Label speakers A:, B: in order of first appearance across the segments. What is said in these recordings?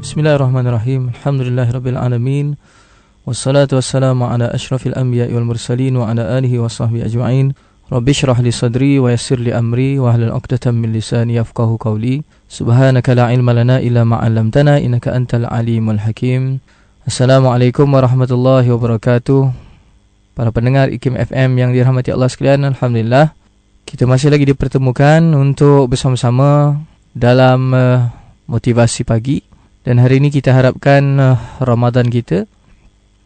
A: Bismillahirrahmanirrahim. Alhamdulillahirabbil alamin. Wassalatu wassalamu ala asyrafil anbiya'i wal mursalin wa ala alihi wa sahbihi ajma'in. Rabbi shrah li sadri wa yassir li amri wa hlul 'uqdatam min lisani yafqahu qawli. Subhanaka la ilma lana illa ma 'allamtana innaka antal alimul hakim. Assalamualaikum warahmatullahi wabarakatuh. Para pendengar IKIM FM yang dirahmati Allah sekalian, alhamdulillah kita masih lagi dipertemukan untuk bersama-sama dalam motivasi pagi. Dan hari ini kita harapkan Ramadan kita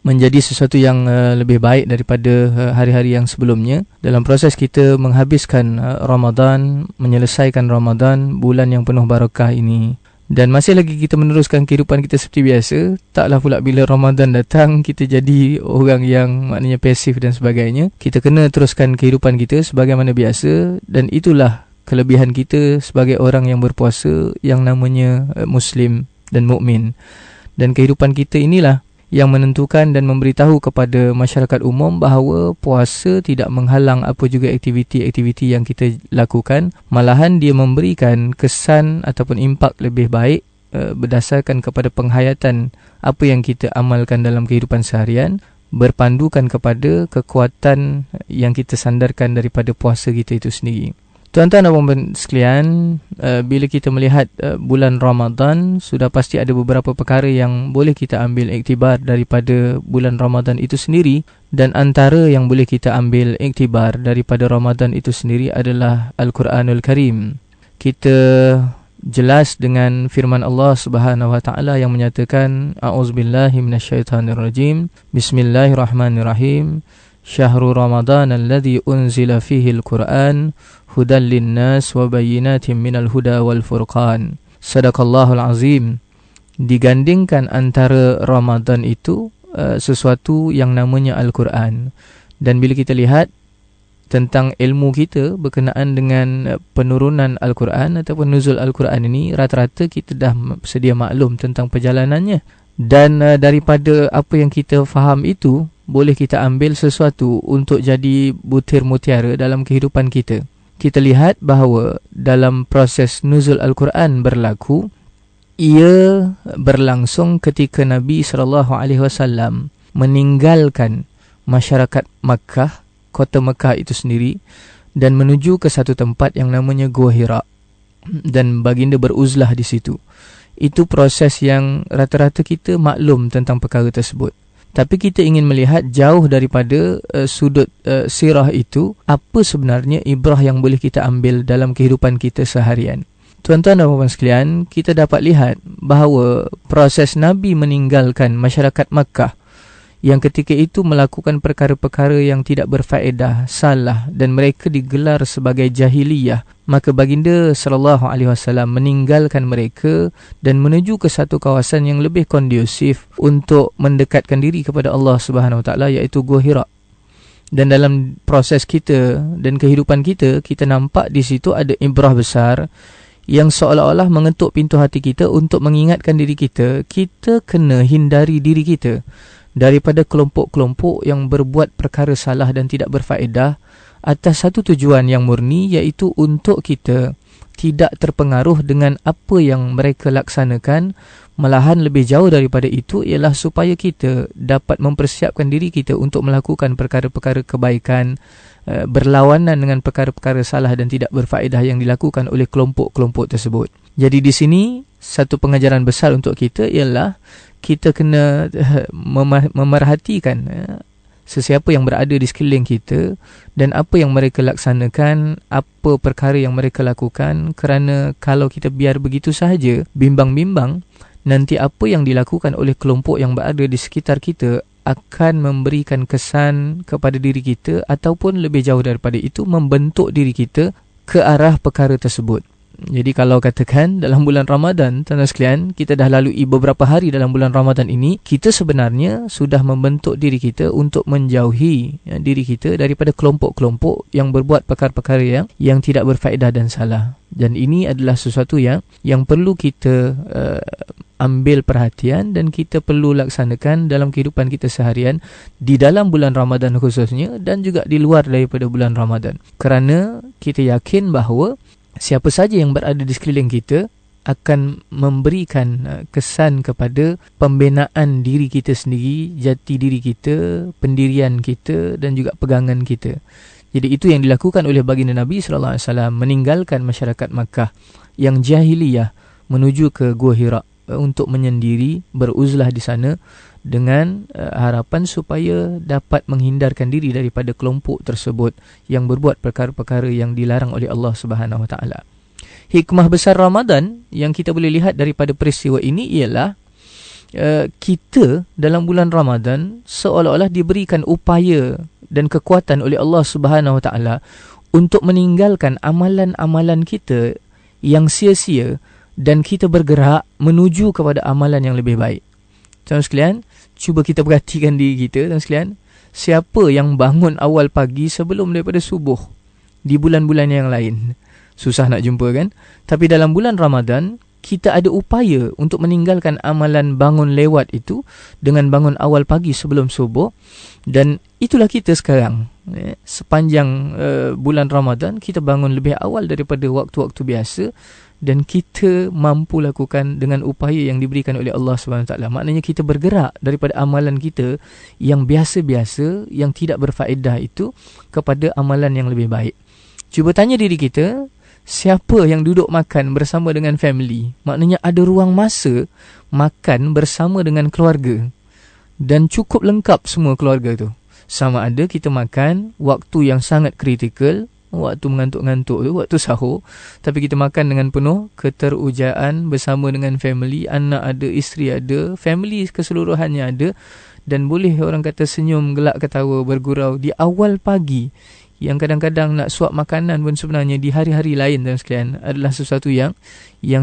A: menjadi sesuatu yang lebih baik daripada hari-hari yang sebelumnya. Dalam proses kita menghabiskan Ramadan, menyelesaikan Ramadan, bulan yang penuh barakah ini. Dan masih lagi kita meneruskan kehidupan kita seperti biasa. Taklah pula bila Ramadan datang, kita jadi orang yang maknanya pasif dan sebagainya. Kita kena teruskan kehidupan kita sebagaimana biasa. Dan itulah kelebihan kita sebagai orang yang berpuasa, yang namanya Muslim dan mukmin. Dan kehidupan kita inilah yang menentukan dan memberitahu kepada masyarakat umum bahawa puasa tidak menghalang apa juga aktiviti-aktiviti yang kita lakukan. Malahan dia memberikan kesan ataupun impak lebih baik berdasarkan kepada penghayatan apa yang kita amalkan dalam kehidupan seharian, berpandukan kepada kekuatan yang kita sandarkan daripada puasa kita itu sendiri. Tuan-tuan dan puan-puan sekalian, bila kita melihat bulan Ramadan, sudah pasti ada beberapa perkara yang boleh kita ambil iktibar daripada bulan Ramadan itu sendiri. Dan antara yang boleh kita ambil iktibar daripada Ramadan itu sendiri adalah Al-Quranul Karim. Kita jelas dengan firman Allah Subhanahu wa taala yang menyatakan, A'udzubillahi minasyaitonirrajim. Bismillahirrahmanirrahim. Syahrul Ramadan alladzi unzila fihi al-Qur'an hudan linnas wa bayyinatin minal huda wal furqan. Sadaqallahul azim. Digandingkan antara Ramadan itu sesuatu yang namanya Al-Quran. Dan bila kita lihat tentang ilmu kita berkenaan dengan penurunan Al-Quran ataupun nuzul Al-Quran ini, rata-rata kita dah sedia maklum tentang perjalanannya. Dan daripada apa yang kita faham itu, boleh kita ambil sesuatu untuk jadi butir mutiara dalam kehidupan kita. Kita lihat bahawa dalam proses nuzul Al-Quran berlaku, ia berlangsung ketika Nabi SAW meninggalkan masyarakat Makkah, kota Makkah itu sendiri, dan menuju ke satu tempat yang namanya Gua Hira. Dan baginda beruzlah di situ. Itu proses yang rata-rata kita maklum tentang perkara tersebut. Tapi kita ingin melihat jauh daripada sudut sirah itu, apa sebenarnya ibrah yang boleh kita ambil dalam kehidupan kita seharian. Tuan-tuan dan puan-puan sekalian, kita dapat lihat bahawa proses Nabi meninggalkan masyarakat Makkah yang ketika itu melakukan perkara-perkara yang tidak berfaedah, salah, dan mereka digelar sebagai jahiliyah, maka baginda SAW meninggalkan mereka dan menuju ke satu kawasan yang lebih kondusif untuk mendekatkan diri kepada Allah Subhanahu Wa Taala, iaitu Gua Hira. Dan dalam proses kita dan kehidupan kita, kita nampak di situ ada ibrah besar yang seolah-olah mengetuk pintu hati kita untuk mengingatkan diri kita, kita kena hindari diri kita daripada kelompok-kelompok yang berbuat perkara salah dan tidak berfaedah atas satu tujuan yang murni, iaitu untuk kita tidak terpengaruh dengan apa yang mereka laksanakan. Malahan lebih jauh daripada itu ialah supaya kita dapat mempersiapkan diri kita untuk melakukan perkara-perkara kebaikan, berlawanan dengan perkara-perkara salah dan tidak berfaedah yang dilakukan oleh kelompok-kelompok tersebut. Jadi di sini satu pengajaran besar untuk kita ialah kita kena memerhatikan sesiapa yang berada di sekeliling kita dan apa yang mereka laksanakan, apa perkara yang mereka lakukan, kerana kalau kita biar begitu sahaja, bimbang-bimbang, nanti apa yang dilakukan oleh kelompok yang berada di sekitar kita akan memberikan kesan kepada diri kita, ataupun lebih jauh daripada itu, membentuk diri kita ke arah perkara tersebut. Jadi kalau katakan dalam bulan Ramadan, tuan-tuan sekalian, kita dah lalui beberapa hari dalam bulan Ramadan ini, kita sebenarnya sudah membentuk diri kita untuk menjauhi diri kita daripada kelompok-kelompok yang berbuat perkara-perkara yang tidak berfaedah dan salah. Dan ini adalah sesuatu yang perlu kita ambil perhatian dan kita perlu laksanakan dalam kehidupan kita seharian di dalam bulan Ramadan khususnya, dan juga di luar daripada bulan Ramadan. Kerana kita yakin bahawa siapa saja yang berada di sekeliling kita akan memberikan kesan kepada pembinaan diri kita sendiri, jati diri kita, pendirian kita dan juga pegangan kita. Jadi itu yang dilakukan oleh baginda Nabi sallallahu alaihi wasallam, meninggalkan masyarakat Makkah yang jahiliyah menuju ke Gua Hira untuk menyendiri, beruzlah di sana dengan harapan supaya dapat menghindarkan diri daripada kelompok tersebut yang berbuat perkara-perkara yang dilarang oleh Allah Subhanahu wa taala. Hikmah besar Ramadan yang kita boleh lihat daripada peristiwa ini ialah kita dalam bulan Ramadan seolah-olah diberikan upaya dan kekuatan oleh Allah Subhanahu wa taala untuk meninggalkan amalan-amalan kita yang sia-sia dan kita bergerak menuju kepada amalan yang lebih baik. Tuan sekalian, cuba kita perhatikan diri kita, tuan sekalian. Siapa yang bangun awal pagi sebelum daripada subuh di bulan-bulan yang lain? Susah nak jumpa kan? Tapi dalam bulan Ramadan, kita ada upaya untuk meninggalkan amalan bangun lewat itu dengan bangun awal pagi sebelum subuh. Dan itulah kita sekarang. Sepanjang bulan Ramadan, kita bangun lebih awal daripada waktu-waktu biasa. Dan kita mampu lakukan dengan upaya yang diberikan oleh Allah SWT. Maknanya kita bergerak daripada amalan kita yang biasa-biasa, yang tidak berfaedah itu, kepada amalan yang lebih baik. Cuba tanya diri kita, siapa yang duduk makan bersama dengan family? Maknanya ada ruang masa makan bersama dengan keluarga. Dan cukup lengkap semua keluarga tu. Sama ada kita makan waktu yang sangat kritikal, waktu mengantuk-ngantuk tu, waktu sahur, tapi kita makan dengan penuh keterujaan bersama dengan family, anak ada, isteri ada, family keseluruhannya ada, dan boleh orang kata senyum, gelak, ketawa, bergurau di awal pagi, yang kadang-kadang nak suap makanan pun sebenarnya di hari-hari lain dan sekalian adalah sesuatu yang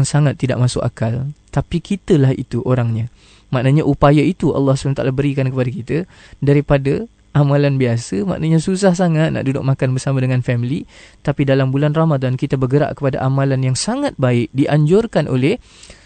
A: sangat tidak masuk akal. Tapi kitalah itu orangnya. Maknanya upaya itu Allah SWT berikan kepada kita daripada amalan biasa. Maknanya susah sangat nak duduk makan bersama dengan family, tapi dalam bulan Ramadan kita bergerak kepada amalan yang sangat baik, dianjurkan oleh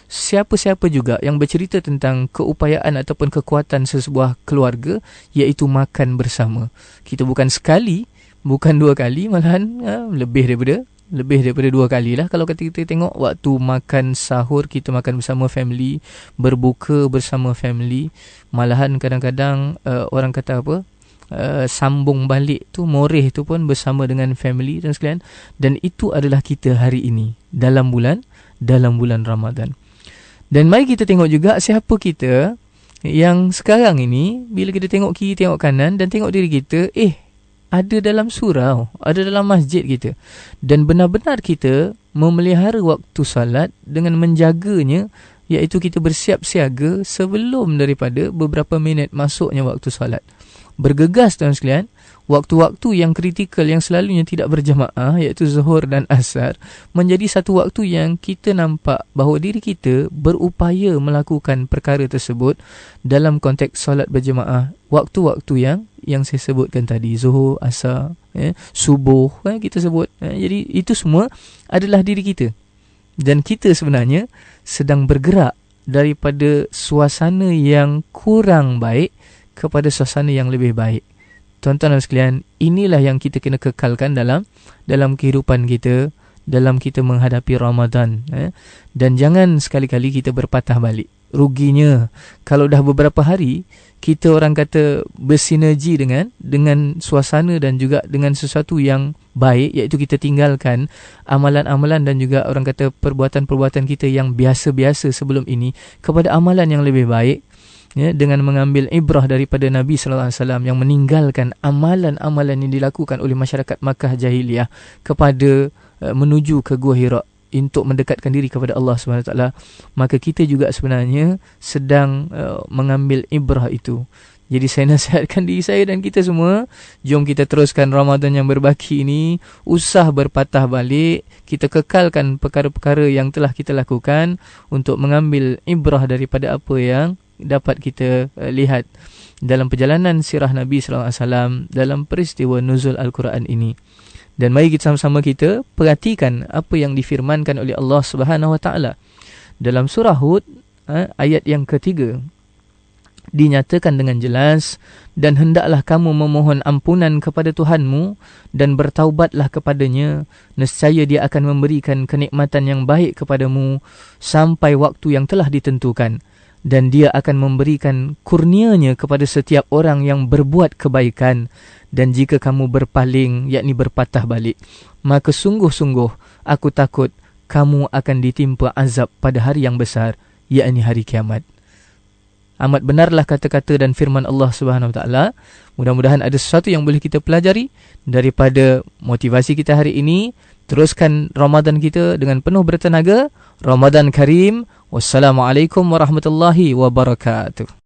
A: siapa-siapa juga yang bercerita tentang keupayaan ataupun kekuatan sesebuah keluarga, iaitu makan bersama. Kita bukan sekali, bukan dua kali, malahan lebih daripada 2 kali lah. Kalau kita tengok waktu makan sahur, kita makan bersama family, berbuka bersama family, malahan kadang-kadang orang kata apa, sambung balik tu, moreh tu pun bersama dengan family dan sekalian. Dan itu adalah kita hari ini dalam bulan Ramadan. Dan mari kita tengok juga siapa kita yang sekarang ini, bila kita tengok kiri, tengok kanan dan tengok diri kita, ada dalam surau, ada dalam masjid kita, dan benar-benar kita memelihara waktu salat dengan menjaganya, iaitu kita bersiap siaga sebelum daripada beberapa minit masuknya waktu salat. Bergegas tuan sekalian, waktu-waktu yang kritikal yang selalunya tidak berjamaah, iaitu zuhur dan asar, menjadi satu waktu yang kita nampak bahawa diri kita berupaya melakukan perkara tersebut dalam konteks solat berjamaah. Waktu-waktu yang saya sebutkan tadi, zuhur, asar, subuh, kita sebut. Jadi itu semua adalah diri kita. Dan kita sebenarnya sedang bergerak daripada suasana yang kurang baik kepada suasana yang lebih baik. Tuan-tuan dan sekalian, inilah yang kita kena kekalkan dalam kehidupan kita, dalam kita menghadapi Ramadan. Dan jangan sekali-kali kita berpatah balik. Ruginya kalau dah beberapa hari kita orang kata bersinergi dengan suasana dan juga dengan sesuatu yang baik, iaitu kita tinggalkan amalan-amalan dan juga orang kata perbuatan-perbuatan kita yang biasa-biasa sebelum ini kepada amalan yang lebih baik. Dengan mengambil ibrah daripada Nabi sallallahu alaihi wasallam yang meninggalkan amalan-amalan yang dilakukan oleh masyarakat Makkah jahiliyah kepada menuju ke Gua Hira untuk mendekatkan diri kepada Allah SWT, maka kita juga sebenarnya sedang mengambil ibrah itu. Jadi saya nasihatkan diri saya dan kita semua, jom kita teruskan Ramadan yang berbaki ini, usah berpatah balik, kita kekalkan perkara-perkara yang telah kita lakukan untuk mengambil ibrah daripada apa yang dapat kita lihat dalam perjalanan sirah Nabi sallallahu alaihi wasallam dalam peristiwa nuzul Al-Quran ini. Dan mari kita sama-sama kita perhatikan apa yang difirmankan oleh Allah Subhanahu wa taala dalam surah Hud ayat yang ketiga. dinyatakan dengan jelas, dan hendaklah kamu memohon ampunan kepada Tuhanmu dan bertaubatlah kepadanya, nescaya dia akan memberikan kenikmatan yang baik kepadamu sampai waktu yang telah ditentukan, dan dia akan memberikan kurnianya kepada setiap orang yang berbuat kebaikan. Dan jika kamu berpaling, yakni berpatah balik, maka sungguh-sungguh aku takut kamu akan ditimpa azab pada hari yang besar, yakni hari kiamat. Amat benarlah kata-kata dan firman Allah Subhanahu Wa Taala. Mudah-mudahan ada sesuatu yang boleh kita pelajari daripada motivasi kita hari ini. Teruskan Ramadan kita dengan penuh bertenaga. Ramadan Karim. Wassalamualaikum warahmatullahi wabarakatuh.